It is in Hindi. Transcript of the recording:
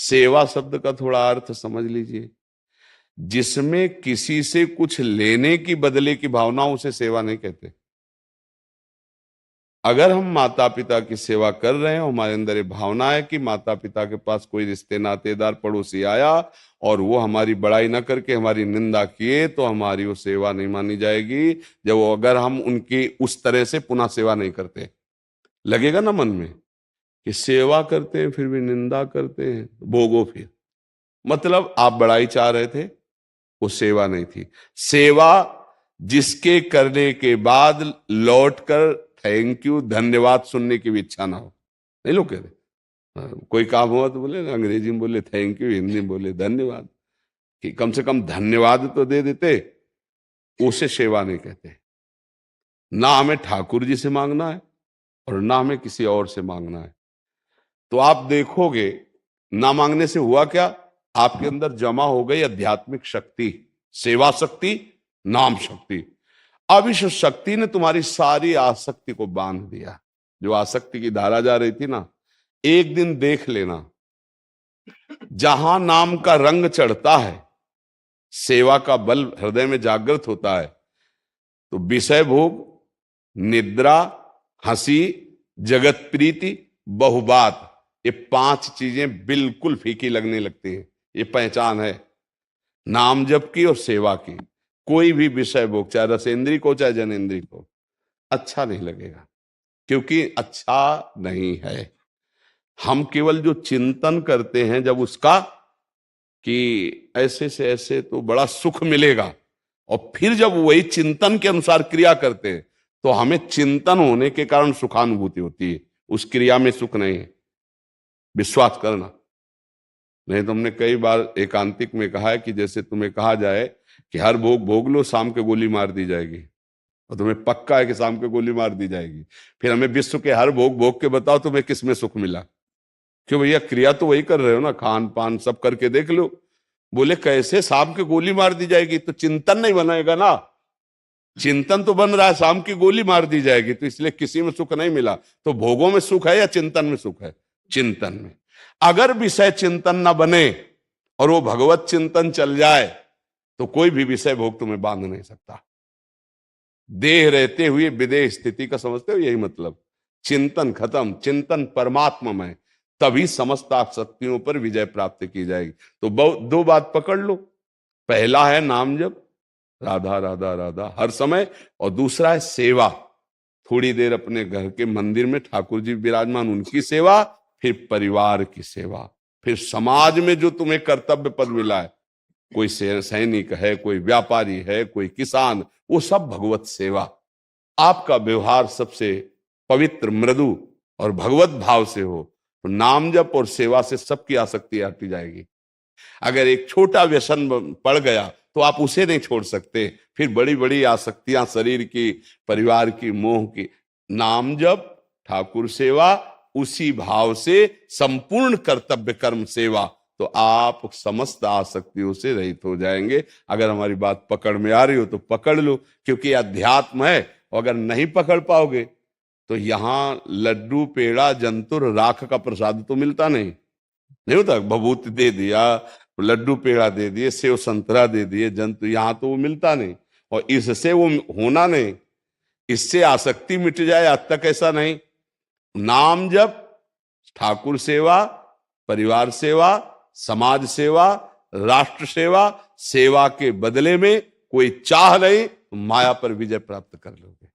सेवा शब्द का थोड़ा अर्थ समझ लीजिए, जिसमें किसी से कुछ लेने की बदले की भावना, उसे सेवा नहीं कहते। अगर हम माता पिता की सेवा कर रहे हैं, हमारे अंदर ये भावना है कि माता पिता के पास कोई रिश्ते नातेदार पड़ोसी आया और वो हमारी बड़ाई ना करके हमारी निंदा किए, तो हमारी वो सेवा नहीं मानी जाएगी। जब वो, अगर हम उनकी उस तरह से पुनः सेवा नहीं करते, लगेगा ना मन में कि सेवा करते हैं फिर भी निंदा करते हैं, भोगो फिर। मतलब आप बड़ाई चाह रहे थे, वो सेवा नहीं थी। सेवा जिसके करने के बाद लौटकर थैंक यू धन्यवाद सुनने की भी इच्छा ना हो। नहीं लोग कहते, कोई काम हुआ तो बोले ना, अंग्रेजी में बोले थैंक यू, हिंदी में बोले धन्यवाद, कि कम से कम धन्यवाद तो दे देते, उसे सेवा नहीं कहते। ना हमें ठाकुर जी से मांगना है और ना हमें किसी और से मांगना है। तो आप देखोगे ना मांगने से हुआ क्या, आपके अंदर जमा हो गई आध्यात्मिक शक्ति, सेवा शक्ति, नाम शक्ति। अब इस शक्ति ने तुम्हारी सारी आसक्ति को बांध दिया। जो आसक्ति की धारा जा रही थी ना, एक दिन देख लेना, जहां नाम का रंग चढ़ता है, सेवा का बल हृदय में जागृत होता है, तो विषय भोग, निद्रा, हंसी, जगत प्रीति, बहुबात, ये 5 चीजें बिल्कुल फीकी लगने लगती हैं। ये पहचान है नाम जप की और सेवा की। कोई भी विषय भोग, चाहे रसेंद्री को चाहे जनेंद्री को, अच्छा नहीं लगेगा, क्योंकि अच्छा नहीं है। हम केवल जो चिंतन करते हैं जब उसका, कि ऐसे से ऐसे तो बड़ा सुख मिलेगा, और फिर जब वही चिंतन के अनुसार क्रिया करते हैं, तो हमें चिंतन होने के कारण सुखानुभूति होती है, उस क्रिया में सुख नहीं है। विश्वास करना। नहीं तो हमने कई बार एकांतिक में कहा है कि जैसे तुम्हें कहा जाए कि हर भोग भोग लो, शाम के गोली मार दी जाएगी, और तुम्हें पक्का है कि शाम के गोली मार दी जाएगी। फिर हमें विश्व के हर भोग भोग के बताओ तुम्हें किस में सुख मिला। क्यों भैया, क्रिया तो वही कर रहे हो ना, खान पान सब करके देख लो। बोले कैसे, शाम की गोली मार दी जाएगी, तो चिंतन नहीं बनेगा ना। चिंतन तो बन रहा है, शाम की गोली मार दी जाएगी, तो इसलिए किसी में सुख नहीं मिला। तो भोगों में सुख है या चिंतन में सुख है? चिंतन में। अगर विषय चिंतन ना बने और वो भगवत चिंतन चल जाए, तो कोई भी विषय भोग तुम्हें बांध नहीं सकता। देह रहते हुए विदेह स्थिति का समझते हो, यही मतलब। चिंतन खत्म, चिंतन परमात्मा, तभी समस्त आसक्तियों पर विजय प्राप्त की जाएगी। तो 2 बात पकड़ लो। पहला है नाम जप, राधा राधा राधा हर समय, और दूसरा है सेवा। थोड़ी देर अपने घर के मंदिर में ठाकुर जी विराजमान, उनकी सेवा, फिर परिवार की सेवा, फिर समाज में जो तुम्हें कर्तव्य पद मिला है, कोई सैनिक है, कोई व्यापारी है, कोई किसान, वो सब भगवत सेवा। आपका व्यवहार सबसे पवित्र, मृदु और भगवत भाव से हो, तो नाम जप और सेवा से सबकी आसक्ति हटी जाएगी। अगर एक छोटा व्यसन पड़ गया तो आप उसे नहीं छोड़ सकते, फिर बड़ी बड़ी आसक्तियां शरीर की, परिवार की, मोह की। नाम जप, ठाकुर सेवा, उसी भाव से संपूर्ण कर्तव्य कर्म सेवा, तो आप समस्त आसक्तियों से रहित हो जाएंगे। अगर हमारी बात पकड़ में आ रही हो तो पकड़ लो, क्योंकि अध्यात्म है। और अगर नहीं पकड़ पाओगे तो यहां लड्डू पेड़ा जंतुर राख का प्रसाद तो मिलता नहीं होता। भभूति दे दिया, लड्डू पेड़ा दे दिए, सेव संतरा दे दिए, जंतु, यहां तो वो मिलता नहीं, और इससे वो होना नहीं। इससे आसक्ति मिट जाए, आज तक ऐसा नहीं। नाम जप, ठाकुर सेवा, परिवार सेवा, समाज सेवा, राष्ट्र सेवा, सेवा के बदले में कोई चाह नहीं, माया पर विजय प्राप्त कर लोगे।